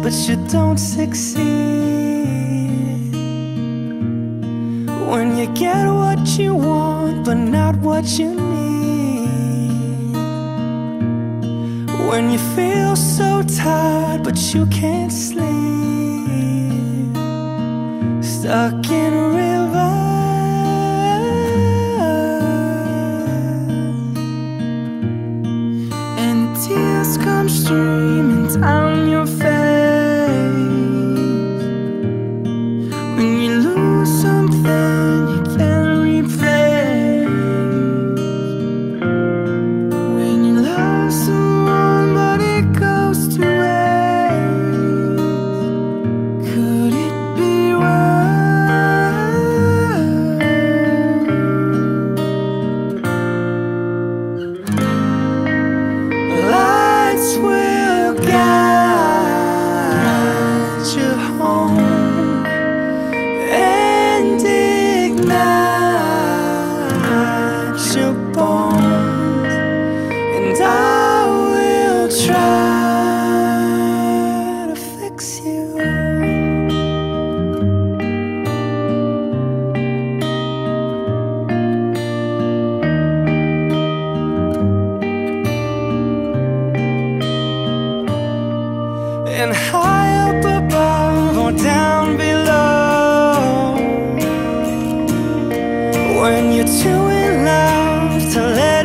but you don't succeed. When you get what you want, but not what you need. When you feel so tired, but you can't sleep. Stuck in a river, and the tears come streaming down your face. When you lose something you can't replace. When you love someone but it goes to waste. Could it be worse? Lights will guide you home and ignite your bones, and I will try to fix you. And high up above or down below, when you're too in love to let